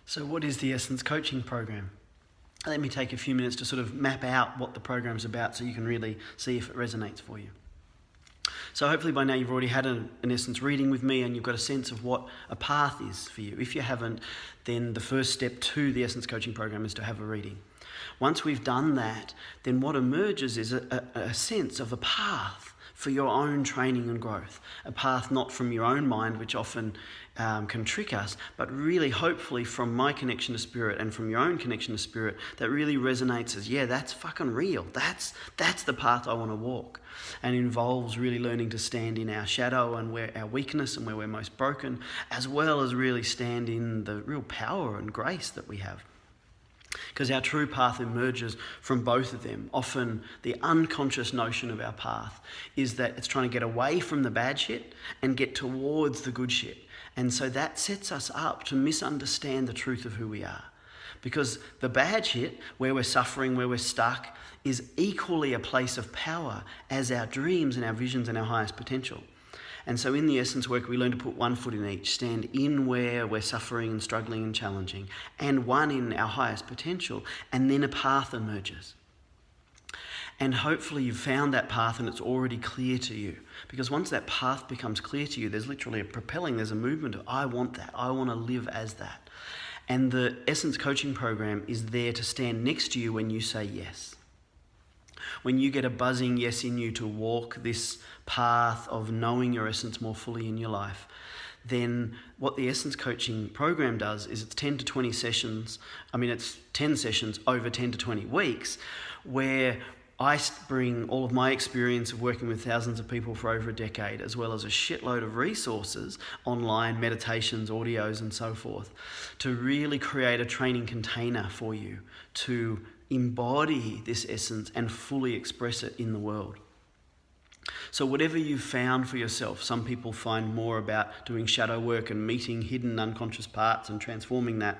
So what is the Essence Coaching Program? Let me take a few minutes to sort of map out what the program's about so you can really see if it resonates for you. So hopefully by now you've already had an Essence reading with me and you've got a sense of what a path is for you. If you haven't, then the first step to the Essence Coaching Program is to have a reading. Once we've done that, then what emerges is a sense of a path for your own training and growth. A path not from your own mind, which often can trick us, but really hopefully from my connection to spirit and from your own connection to spirit that really resonates as, yeah, that's fucking real. That's the path I want to walk. And involves really learning to stand in our shadow and where our weakness and where we're most broken, as well as really stand in the real power and grace that we have. Because our true path emerges from both of them. Often the unconscious notion of our path is that it's trying to get away from the bad shit and get towards the good shit. And so that sets us up to misunderstand the truth of who we are. Because the bad shit, where we're suffering, where we're stuck, is equally a place of power as our dreams and our visions and our highest potential. And so in the Essence work, we learn to put one foot in each, stand in where we're suffering and struggling and challenging, and one in our highest potential, and then a path emerges. And hopefully you've found that path and it's already clear to you. Because once that path becomes clear to you, there's literally a propelling, there's a movement of, I want that, I want to live as that. And the Essence Coaching Program is there to stand next to you when you say yes. When you get a buzzing yes in you to walk this path of knowing your essence more fully in your life, then what the Essence Coaching Program does is it's 10 to 20 sessions. It's 10 sessions over 10 to 20 weeks where I bring all of my experience of working with thousands of people for over a decade, as well as a shitload of resources, online, meditations, audios, and so forth, to really create a training container for you to embody this essence and fully express it in the world. So whatever you've found for yourself, some people find more about doing shadow work and meeting hidden unconscious parts and transforming that.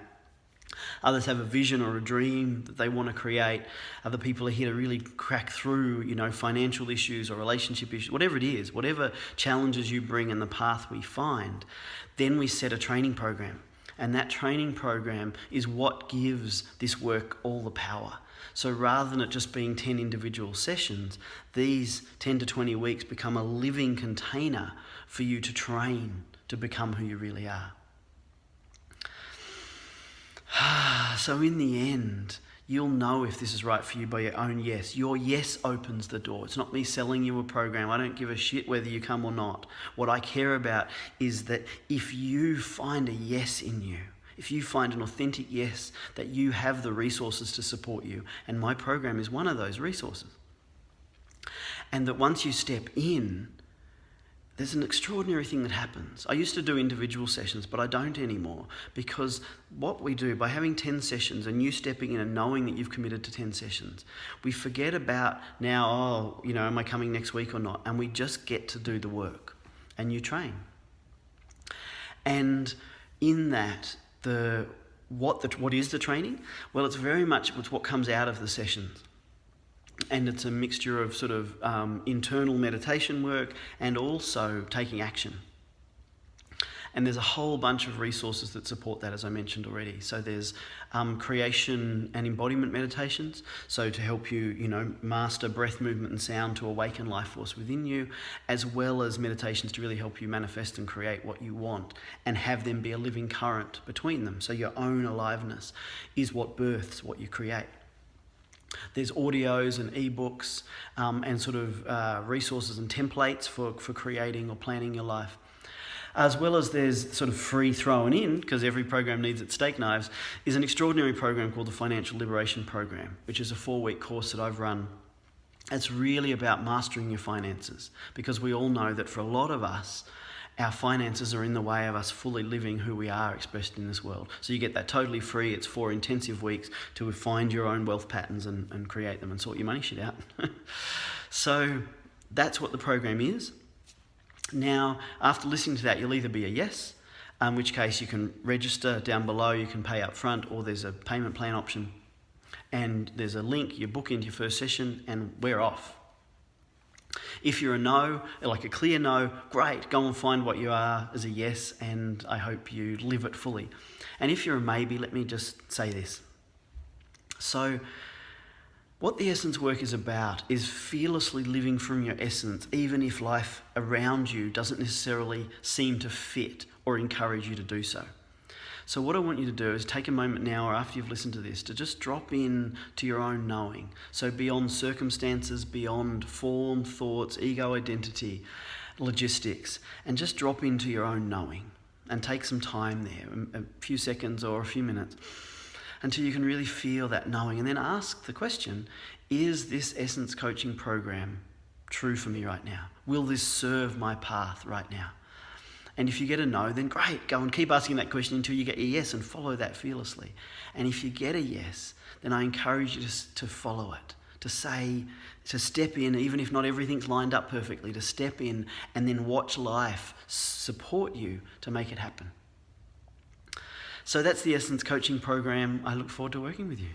Others have a vision or a dream that they want to create. Other people are here to really crack through, financial issues or relationship issues, whatever it is, whatever challenges you bring and the path we find. Then we set a training program. And that training program is what gives this work all the power. So rather than it just being 10 individual sessions, these 10 to 20 weeks become a living container for you to train to become who you really are. So in the end, you'll know if this is right for you by your own yes. Your yes opens the door. It's not me selling you a program. I don't give a shit whether you come or not. What I care about is that if you find a yes in you, if you find an authentic yes, that you have the resources to support you. And my program is one of those resources. And that once you step in, there's an extraordinary thing that happens. I used to do individual sessions, but I don't anymore, because what we do by having 10 sessions and you stepping in and knowing that you've committed to 10 sessions, we forget about now, am I coming next week or not? And we just get to do the work and you train. And in that, what is the training? Well, it's very much what comes out of the sessions. And it's a mixture of sort of internal meditation work and also taking action. And there's a whole bunch of resources that support that, as I mentioned already. So there's creation and embodiment meditations. So to help you, master breath, movement and sound to awaken life force within you, as well as meditations to really help you manifest and create what you want and have them be a living current between them. So your own aliveness is what births what you create. There's audios and ebooks and sort of resources and templates for creating or planning your life. As well as there's sort of free thrown in, because every program needs its steak knives, is an extraordinary program called the Financial Liberation Program, which is a 4-week course that I've run. It's really about mastering your finances, because we all know that for a lot of us, our finances are in the way of us fully living who we are expressed in this world. So you get that totally free. It's 4 intensive weeks to find your own wealth patterns and create them and sort your money shit out. So that's what the program is. Now, after listening to that, you'll either be a yes, in which case you can register down below, you can pay up front, or there's a payment plan option. And there's a link, you book into your first session and we're off. If you're a no, like a clear no, great, go and find what you are as a yes, and I hope you live it fully. And if you're a maybe, let me just say this. So, what the Essence work is about is fearlessly living from your essence, even if life around you doesn't necessarily seem to fit or encourage you to do so. So what I want you to do is take a moment now, or after you've listened to this, to just drop in to your own knowing. So beyond circumstances, beyond form, thoughts, ego, identity, logistics, and just drop into your own knowing and take some time there, a few seconds or a few minutes, until you can really feel that knowing. And then ask the question, is this Essence coaching program true for me right now? Will this serve my path right now? And if you get a no, then great, go and keep asking that question until you get a yes, and follow that fearlessly. And if you get a yes, then I encourage you to follow it, to step in, even if not everything's lined up perfectly, to step in and then watch life support you to make it happen. So that's the Essence coaching program. I look forward to working with you.